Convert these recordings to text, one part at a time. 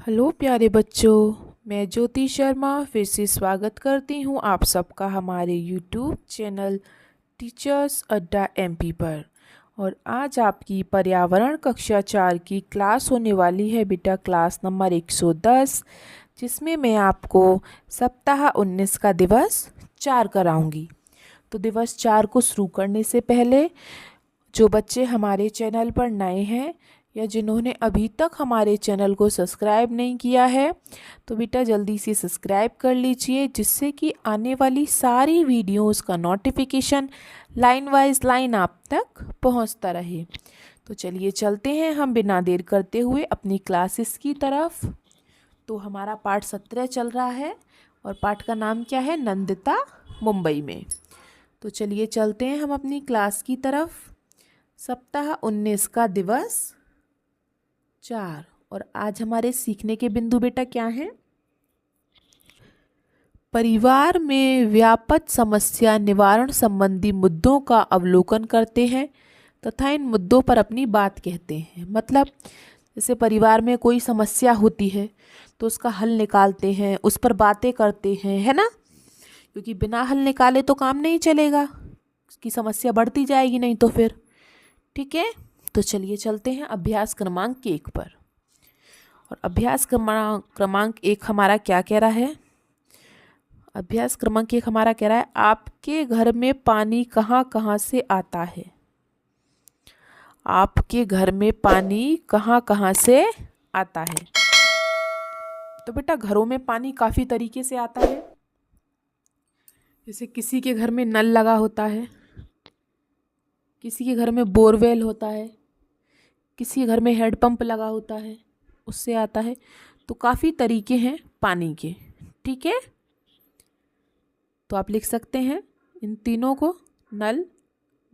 Hello प्यारे बच्चों, मैं ज्योति शर्मा फिर से स्वागत करती हूँ आप सबका हमारे यूट्यूब चैनल टीचर्स अड्डा एमपी पर। और आज आपकी पर्यावरण कक्षा 4 की क्लास होने वाली है बेटा, क्लास नंबर 110, जिसमें मैं आपको सप्ताह 19 का दिवस 4 कराऊंगी। तो दिवस 4 को शुरू करने से पहले जो बच्चे हमारे चैनल पर नए हैं या जिन्होंने अभी तक हमारे चैनल को सब्सक्राइब नहीं किया है, तो बेटा जल्दी से सब्सक्राइब कर लीजिए, जिससे कि आने वाली सारी वीडियोस का नोटिफिकेशन लाइन वाइज लाइन आप तक पहुंचता रहे। तो चलिए चलते हैं हम बिना देर करते हुए अपनी क्लासेस की तरफ। तो हमारा पाठ 17 चल रहा है और पाठ का नाम क्या है? नंदिता मुंबई में। तो चलिए चलते हैं हम अपनी क्लास की तरफ। सप्ताह 19 का दिवस 4 और आज हमारे सीखने के बिंदु बेटा क्या हैं? परिवार में व्यापक समस्या निवारण संबंधी मुद्दों का अवलोकन करते हैं तथा इन मुद्दों पर अपनी बात कहते हैं। मतलब जैसे परिवार में कोई समस्या होती है तो उसका हल निकालते हैं, उस पर बातें करते हैं, है ना? क्योंकि बिना हल निकाले तो काम नहीं चलेगा, उसकी समस्या बढ़ती जाएगी नहीं तो फिर। ठीक है, तो चलिए चलते हैं अभ्यास क्रमांक 1 पर। और अभ्यास क्रमांक 1 हमारा क्या कह रहा है? अभ्यास क्रमांक 1 हमारा कह रहा है, आपके घर में पानी कहाँ कहाँ से आता है? आपके घर में पानी कहाँ कहाँ से आता है? तो बेटा घरों में पानी काफ़ी तरीके से आता है। जैसे किसी के घर में नल लगा होता है, किसी के घर में बोरवेल होता है, किसी के घर में हैंडपंप लगा होता है, उससे आता है। तो काफ़ी तरीके हैं पानी के। ठीक है, तो आप लिख सकते हैं इन तीनों को, नल,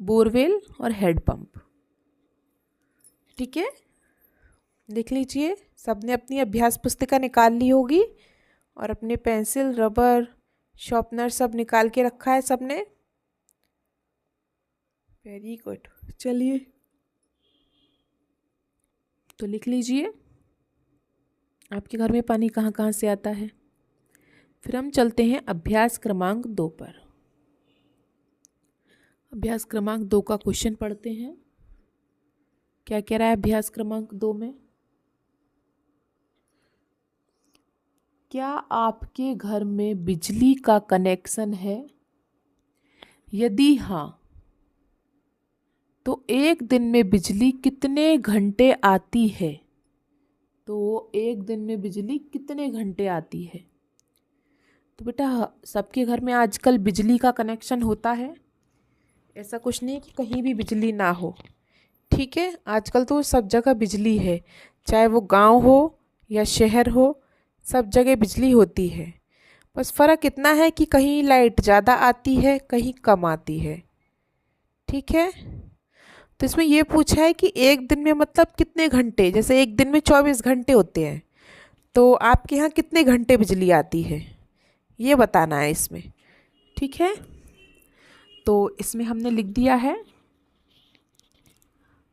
बोरवेल और हैंडपंप। ठीक है, लिख लीजिए। सबने अपनी अभ्यास पुस्तिका निकाल ली होगी और अपने पेंसिल, रबर, शार्पनर सब निकाल के रखा है सबने। Very good. चलिए तो लिख लीजिए आपके घर में पानी कहाँ कहाँ से आता है। फिर हम चलते हैं अभ्यास क्रमांक 2 पर। अभ्यास क्रमांक 2 का क्वेश्चन पढ़ते हैं। क्या कह रहा है अभ्यास क्रमांक 2 में? क्या आपके घर में बिजली का कनेक्शन है? यदि हाँ, तो एक दिन में बिजली कितने घंटे आती है? तो एक दिन में बिजली कितने घंटे आती है? तो बेटा सबके घर में आजकल बिजली का कनेक्शन होता है, ऐसा कुछ नहीं कि कहीं भी बिजली ना हो। ठीक है, आजकल तो सब जगह बिजली है, चाहे वो गांव हो या शहर हो, सब जगह बिजली होती है। बस फ़र्क इतना है कि कहीं लाइट ज़्यादा आती है, कहीं कम आती है। ठीक है, तो इसमें ये पूछा है कि एक दिन में मतलब कितने घंटे, जैसे एक दिन में 24 घंटे होते हैं, तो आपके यहाँ कितने घंटे बिजली आती है ये बताना है इसमें। ठीक है, तो इसमें हमने लिख दिया है,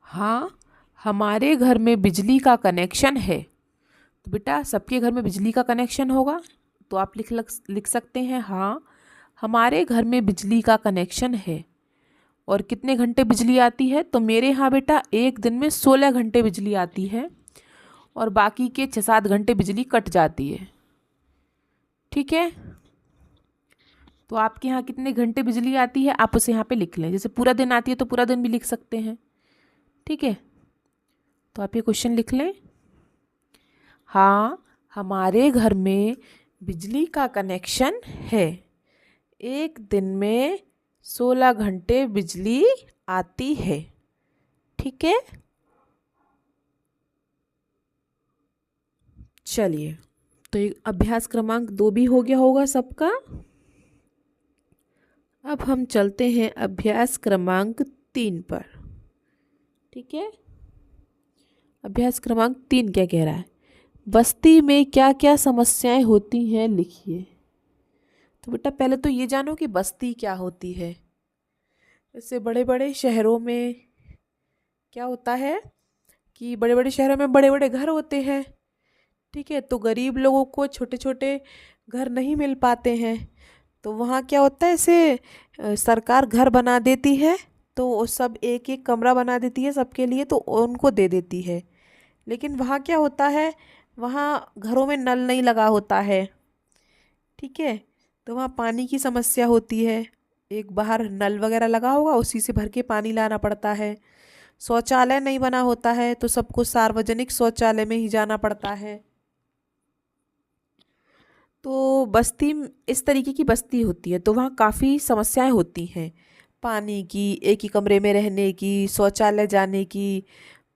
हाँ हमारे घर में बिजली का कनेक्शन है। तो बेटा सबके घर में बिजली का कनेक्शन होगा, तो आप लिख सकते हैं, हाँ हमारे घर में बिजली का कनेक्शन है। और कितने घंटे बिजली आती है? तो मेरे यहाँ बेटा एक दिन में 16 घंटे बिजली आती है और बाकी के 6-7 घंटे बिजली कट जाती है। ठीक है, तो आपके यहाँ कितने घंटे बिजली आती है आप उसे यहाँ पे लिख लें। जैसे पूरा दिन आती है तो पूरा दिन भी लिख सकते हैं। ठीक है, तो आप ये क्वेश्चन लिख लें, हाँ हमारे घर में बिजली का कनेक्शन है, एक दिन में 16 घंटे बिजली आती है। ठीक है, चलिए तो ये अभ्यास क्रमांक 2 भी हो गया होगा सबका। अब हम चलते हैं अभ्यास क्रमांक 3 पर। ठीक है, अभ्यास क्रमांक 3 क्या कह रहा है? बस्ती में क्या क्या समस्याएं होती हैं लिखिए। तो बेटा पहले तो ये जानो कि बस्ती क्या होती है। जैसे बड़े बड़े शहरों में क्या होता है कि बड़े बड़े शहरों में बड़े बड़े घर होते हैं। ठीक है। तो गरीब लोगों को छोटे छोटे घर नहीं मिल पाते हैं, तो वहाँ क्या होता है, ऐसे सरकार घर बना देती है, तो वो सब एक एक कमरा बना देती है सबके लिए, तो उनको दे देती है। लेकिन वहाँ क्या होता है, वहाँ घरों में नल नहीं लगा होता है। ठीक है। तो वहाँ पानी की समस्या होती है। एक बाहर नल वगैरह लगा होगा, उसी से भर के पानी लाना पड़ता है। शौचालय नहीं बना होता है, तो सबको सार्वजनिक शौचालय में ही जाना पड़ता है। तो बस्ती इस तरीके की बस्ती होती है, तो वहाँ काफ़ी समस्याएं होती हैं। पानी की, एक ही कमरे में रहने की, शौचालय जाने की,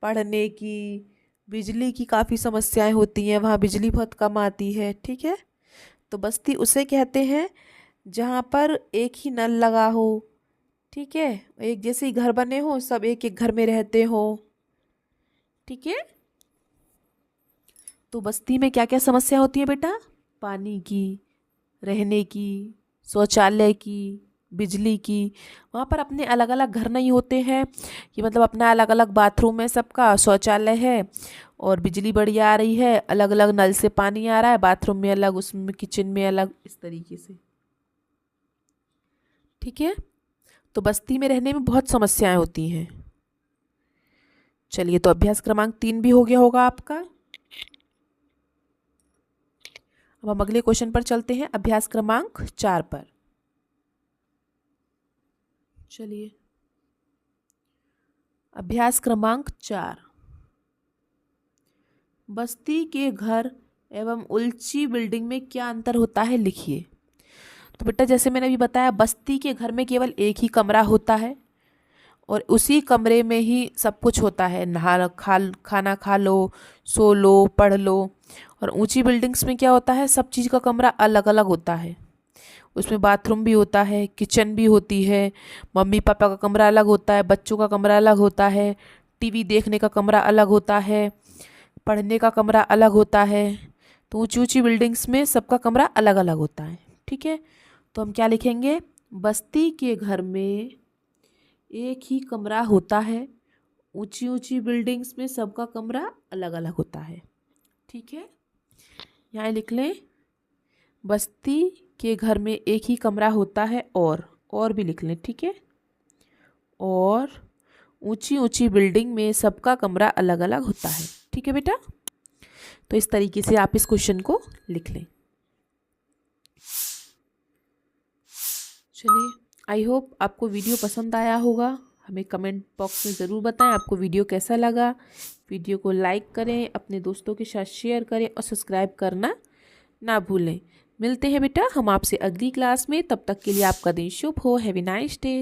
पढ़ने की, बिजली की काफ़ी समस्याएं होती हैं। वहाँ बिजली बहुत कम आती है। ठीक है। तो बस्ती उसे कहते हैं जहाँ पर एक ही नल लगा हो। ठीक है। एक जैसे ही घर बने हो, सब एक एक घर में रहते हो। ठीक है। तो बस्ती में क्या क्या समस्या होती है बेटा? पानी की, रहने की, शौचालय की, बिजली की। वहाँ पर अपने अलग अलग घर नहीं होते हैं, कि मतलब अपना अलग अलग बाथरूम है, सबका शौचालय है, और बिजली बढ़िया आ रही है, अलग अलग नल से पानी आ रहा है, बाथरूम में अलग, उसमें किचन में अलग, इस तरीके से। ठीक है। तो बस्ती में रहने में बहुत समस्याएं होती हैं। चलिए, तो अभ्यास क्रमांक 3 भी हो गया होगा आपका। अब हम अगले क्वेश्चन पर चलते हैं, अभ्यास क्रमांक 4 पर। चलिए, अभ्यास क्रमांक 4, बस्ती के घर एवं ऊंची बिल्डिंग में क्या अंतर होता है, लिखिए। तो बेटा, जैसे मैंने अभी बताया, बस्ती के घर में केवल एक ही कमरा होता है, और उसी कमरे में ही सब कुछ होता है। खाना खा लो, सो लो, पढ़ लो। और ऊंची बिल्डिंग्स में क्या होता है, सब चीज़ का कमरा अलग अलग होता है। उसमें बाथरूम भी होता है, किचन भी होती है, मम्मी पापा का कमरा अलग होता है, बच्चों का कमरा अलग होता है, टीवी देखने का कमरा अलग होता है, पढ़ने का कमरा अलग होता है। तो ऊंची ऊंची बिल्डिंग्स में सबका कमरा अलग अलग होता है। ठीक है। तो हम क्या लिखेंगे? बस्ती के घर में एक ही कमरा होता है, ऊंची ऊंची बिल्डिंग्स में सबका कमरा अलग अलग होता है। ठीक है। यहाँ लिख लें, बस्ती के घर में एक ही कमरा होता है, और भी लिख लें। ठीक है। और ऊंची ऊंची बिल्डिंग में सबका कमरा अलग अलग होता है। ठीक है बेटा। तो इस तरीके से आप इस क्वेश्चन को लिख लें। चलिए, आई होप आपको वीडियो पसंद आया होगा। हमें कमेंट बॉक्स में ज़रूर बताएं आपको वीडियो कैसा लगा। वीडियो को लाइक करें, अपने दोस्तों के साथ शेयर करें, और सब्सक्राइब करना ना भूलें। मिलते हैं बेटा हम आपसे अगली क्लास में। तब तक के लिए आपका दिन शुभ हो। Have a nice day.